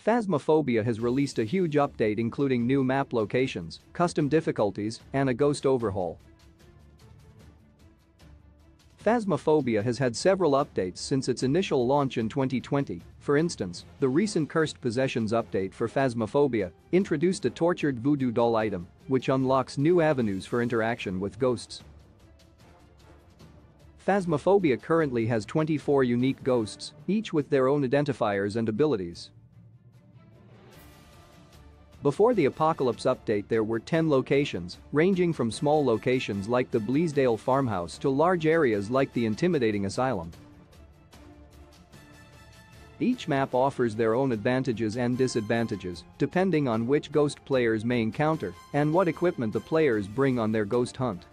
Phasmophobia has released a huge update including new map locations, custom difficulties, and a ghost overhaul. Phasmophobia has had several updates since its initial launch in 2020. For instance, the recent Cursed Possessions update for Phasmophobia introduced a tortured voodoo doll item, which unlocks new avenues for interaction with ghosts. Phasmophobia currently has 24 unique ghosts, each with their own identifiers and abilities. Before the Apocalypse update there were 10 locations, ranging from small locations like the Bleasdale farmhouse to large areas like the intimidating Asylum. Each map offers their own advantages and disadvantages, depending on which ghost players may encounter and what equipment the players bring on their ghost hunt.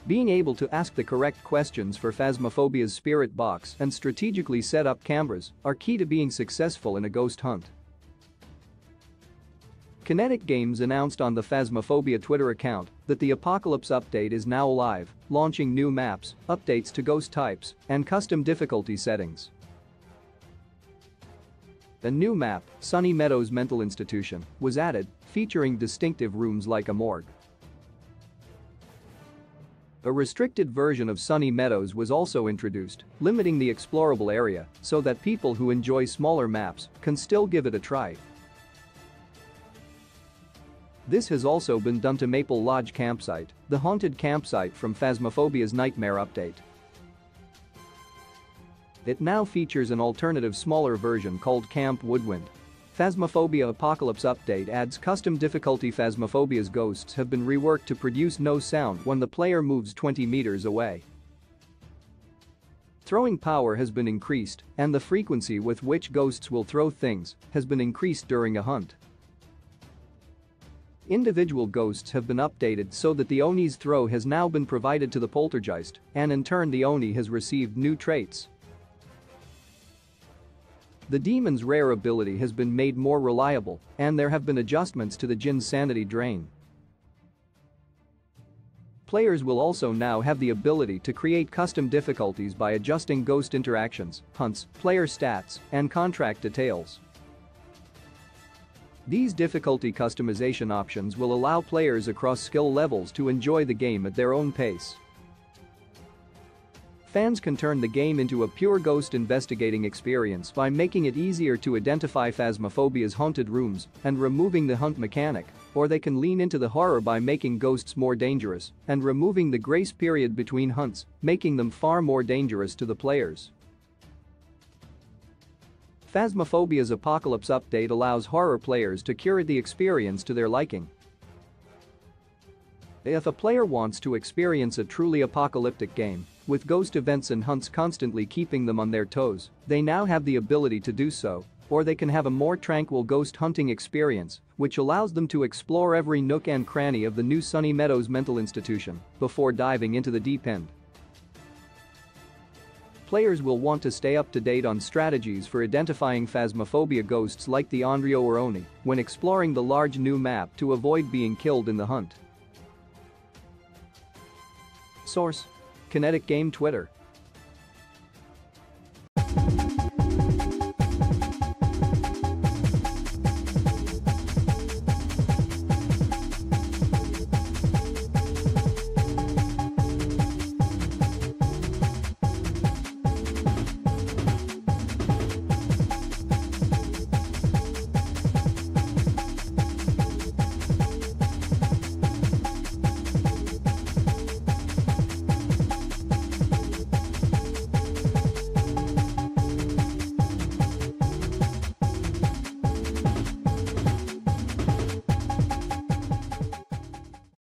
Being able to ask the correct questions for Phasmophobia's spirit box and strategically set up cameras are key to being successful in a ghost hunt. Kinetic Games announced on the Phasmophobia Twitter account that the Apocalypse update is now live, launching new maps, updates to ghost types, and custom difficulty settings. A new map, Sunny Meadows Mental Institution, was added, featuring distinctive rooms like a morgue. A restricted version of Sunny Meadows was also introduced, limiting the explorable area so that people who enjoy smaller maps can still give it a try. This has also been done to Maple Lodge Campsite, the haunted campsite from Phasmophobia's Nightmare update. It now features an alternative smaller version called Camp Woodwind. Phasmophobia Apocalypse update adds custom difficulty. Phasmophobia's ghosts have been reworked to produce no sound when the player moves 20 meters away. Throwing power has been increased, and the frequency with which ghosts will throw things has been increased during a hunt. Individual ghosts have been updated so that the Oni's throw has now been provided to the poltergeist, and in turn the Oni has received new traits. The demon's rare ability has been made more reliable, and there have been adjustments to the Jinn's sanity drain. Players will also now have the ability to create custom difficulties by adjusting ghost interactions, hunts, player stats, and contract details. These difficulty customization options will allow players across skill levels to enjoy the game at their own pace. Fans can turn the game into a pure ghost investigating experience by making it easier to identify Phasmophobia's haunted rooms and removing the hunt mechanic, or they can lean into the horror by making ghosts more dangerous and removing the grace period between hunts, making them far more dangerous to the players. Phasmophobia's Apocalypse update allows horror players to curate the experience to their liking. If a player wants to experience a truly apocalyptic game, with ghost events and hunts constantly keeping them on their toes, they now have the ability to do so, or they can have a more tranquil ghost hunting experience, which allows them to explore every nook and cranny of the new Sunny Meadows Mental Institution before diving into the deep end. Players will want to stay up to date on strategies for identifying Phasmophobia ghosts like the Onryo or Oni when exploring the large new map to avoid being killed in the hunt. Source: Kinetic Game Twitter.